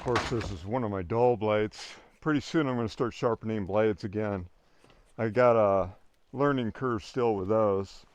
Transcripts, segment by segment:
Of course, this is one of my dull blades. Pretty soon I'm going to start sharpening blades again. I got a learning curve still with those.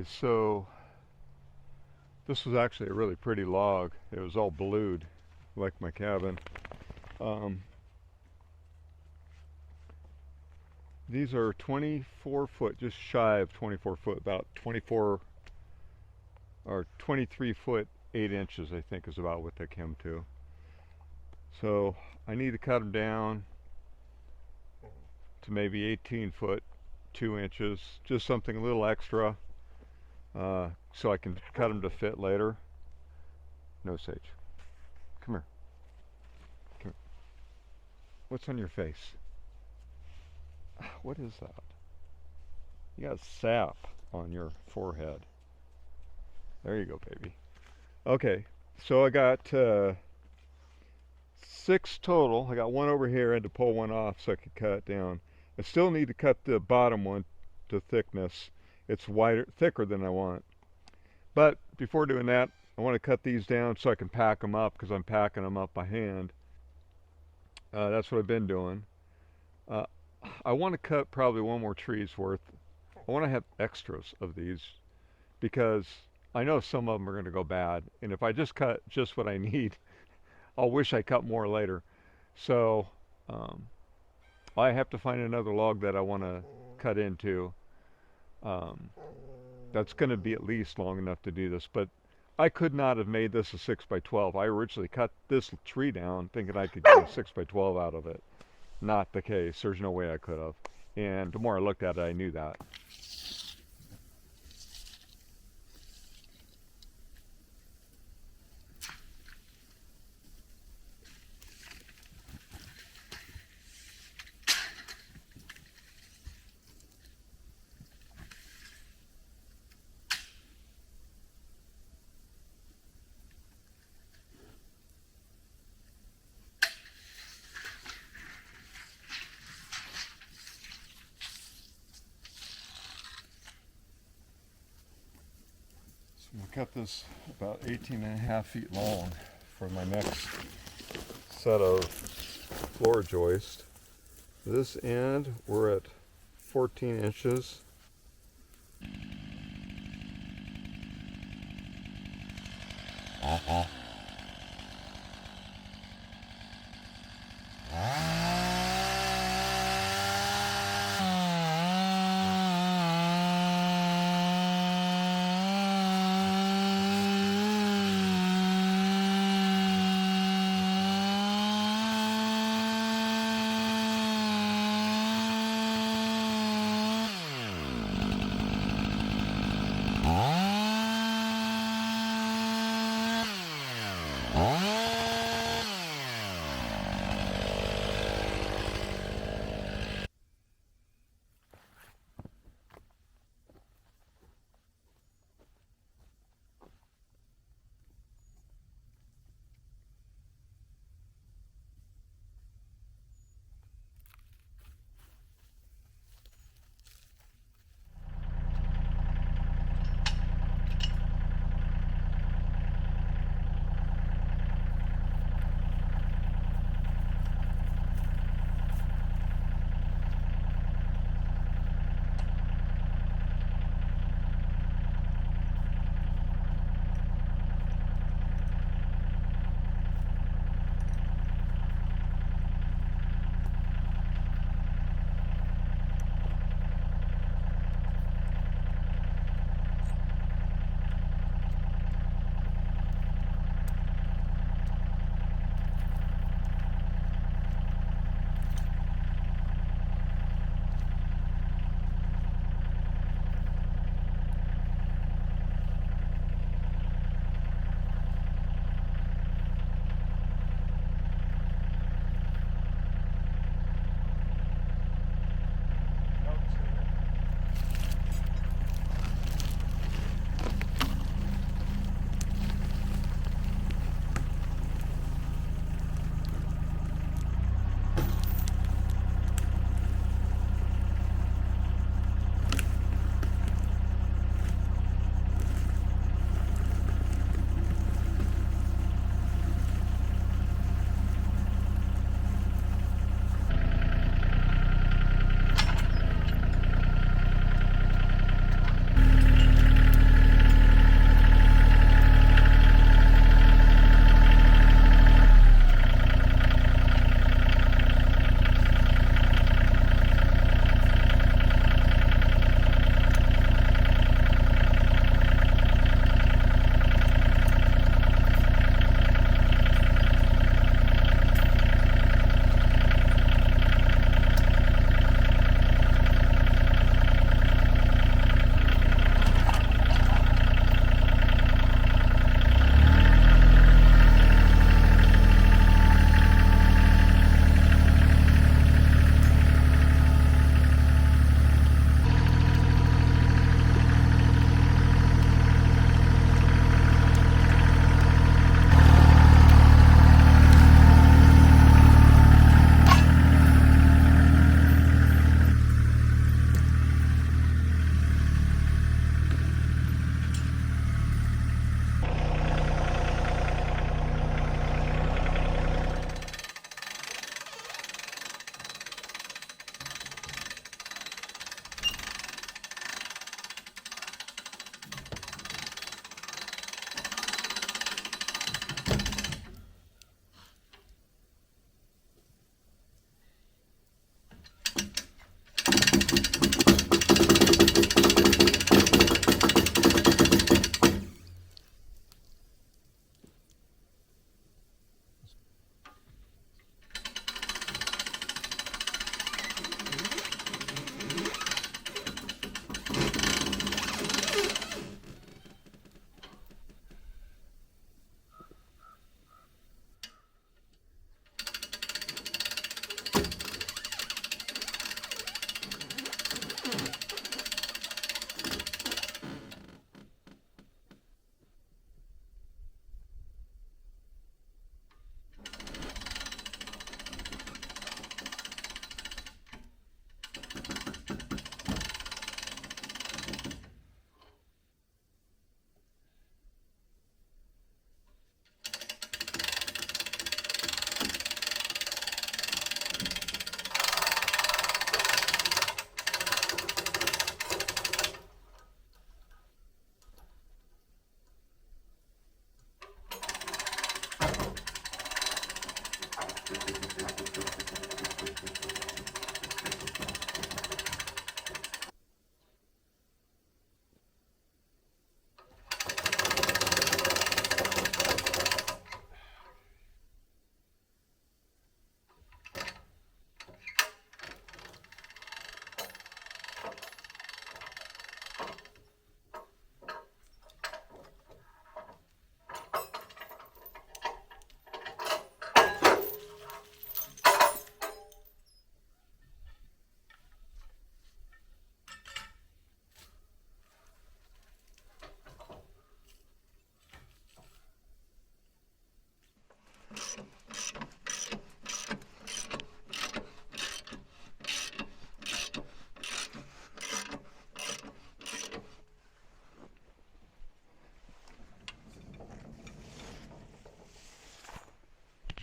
Okay, so this was actually a really pretty log. It was all blued, like my cabin. Um, these are 24 foot, just shy of 24 foot, about 24 or 23 foot 8 inches, I think is about what they came to. So I need to cut them down to maybe 18 foot 2 inches, just something a little extra, so I can cut them to fit later. No, Sage. Come here. Come here. What's on your face? What is that? You got sap on your forehead. There you go, baby. Okay, so I got 6 total. I got one over here. I had to pull one off so I could cut it down. I still need to cut the bottom one to thickness. It's wider, thicker than I want. But before doing that, I want to cut these down so I can pack them up, because I'm packing them up by hand. That's what I've been doing. I want to cut probably one more tree's worth. I want to have extras of these, because I know some of them are going to go bad. And if I just cut just what I need, I'll wish I cut more later. So I have to find another log that I want to cut into. That's going to be at least long enough to do this, but I could not have made this a 6x12. I originally cut this tree down thinking I could get a 6x12 out of it. Not the case. There's no way I could have. And the more I looked at it, I knew that. I'm going to cut this about 18.5 feet long for my next set of floor joist. This end, we're at 14 inches.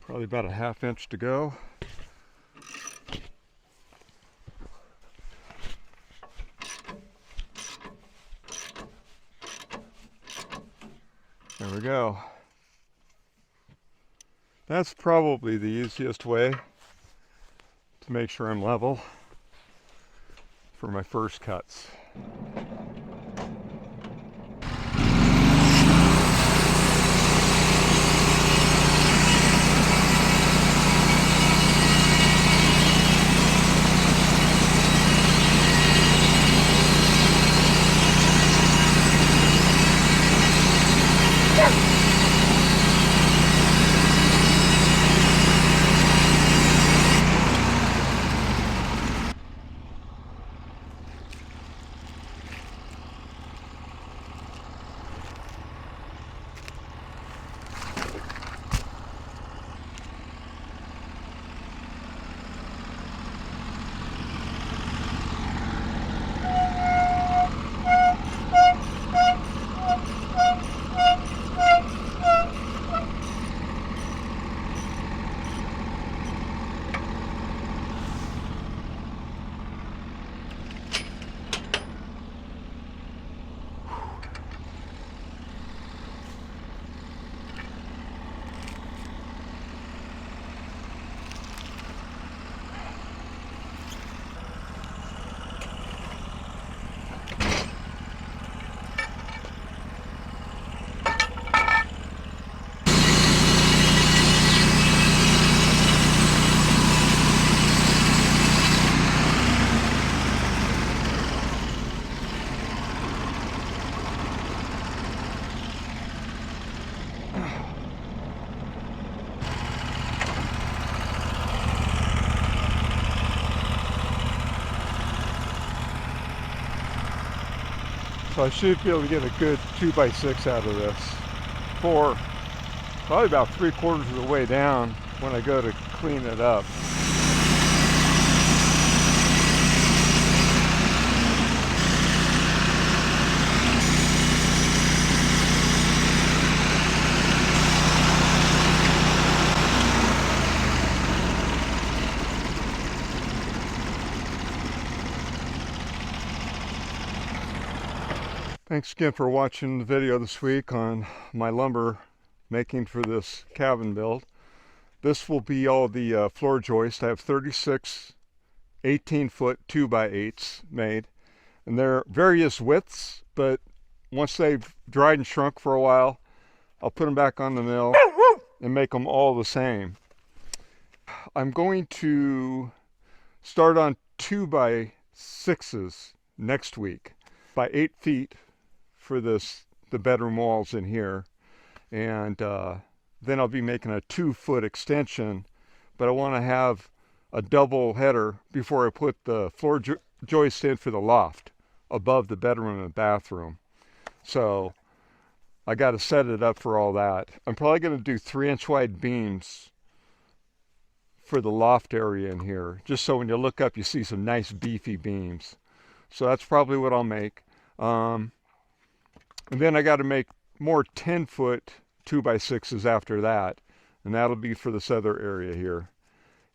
Probably about a 1/2 inch to go. There we go. That's probably the easiest way to make sure I'm level for my first cuts. So I should be able to get a good 2x6 out of this for probably about 3/4 of the way down when I go to clean it up. Thanks again for watching the video this week on my lumber making for this cabin build. This will be all the floor joists. I have 36 18-foot 2x8s made, and they're various widths, but once they've dried and shrunk for a while, I'll put them back on the mill and make them all the same. I'm going to start on 2x6s next week by 8 feet for the bedroom walls in here, and then I'll be making a 2-foot extension, but I want to have a double header before I put the floor joist in for the loft above the bedroom and bathroom. So I got to set it up for all that. I'm probably going to do 3-inch wide beams for the loft area in here, just so when you look up you see some nice beefy beams. So that's probably what I'll make. And then I got to make more 10-foot 2x6s after that, and that'll be for this other area here.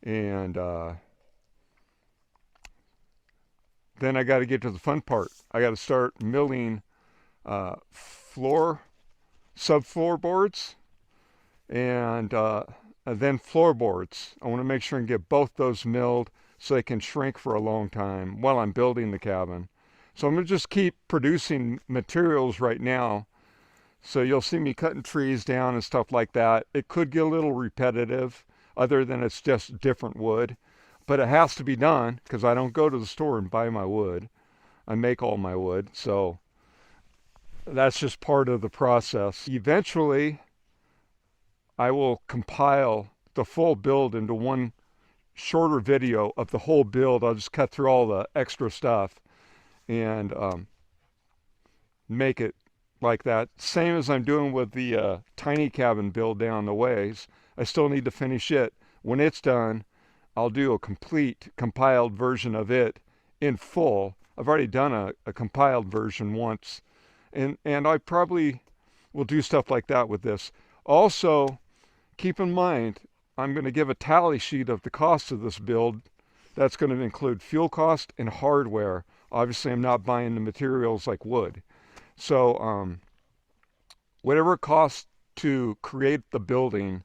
And then I got to get to the fun part. I got to start milling subfloor boards, and then floorboards. I want to make sure and get both those milled so they can shrink for a long time while I'm building the cabin. So I'm going to just keep producing materials right now. So you'll see me cutting trees down and stuff like that. It could get a little repetitive, other than it's just different wood. But it has to be done because I don't go to the store and buy my wood. I make all my wood. So that's just part of the process. Eventually, I will compile the full build into one shorter video of the whole build. I'll just cut through all the extra stuff and make it like that. Same as I'm doing with the tiny cabin build down the ways. I still need to finish it. When it's done, I'll do a complete compiled version of it in full. I've already done a compiled version once, and I probably will do stuff like that with this. Also, keep in mind, I'm going to give a tally sheet of the cost of this build. That's going to include fuel cost and hardware. Obviously, I'm not buying the materials like wood. So whatever it costs to create the building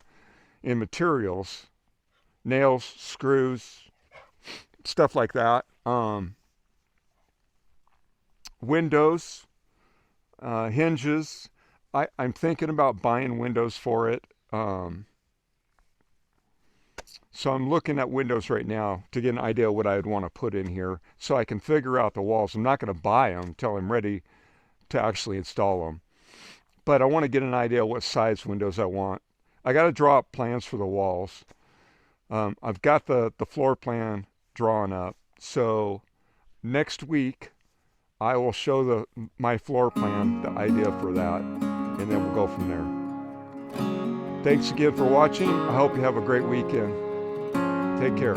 in materials, nails, screws, stuff like that, windows, hinges. I'm thinking about buying windows for it. So I'm looking at windows right now to get an idea of what I'd want to put in here so I can figure out the walls. I'm not going to buy them until I'm ready to actually install them. But I want to get an idea what size windows I want. I got to draw up plans for the walls. I've got the floor plan drawn up. So next week I will show my floor plan, the idea for that, and then we'll go from there. Thanks again for watching. I hope you have a great weekend. Take care.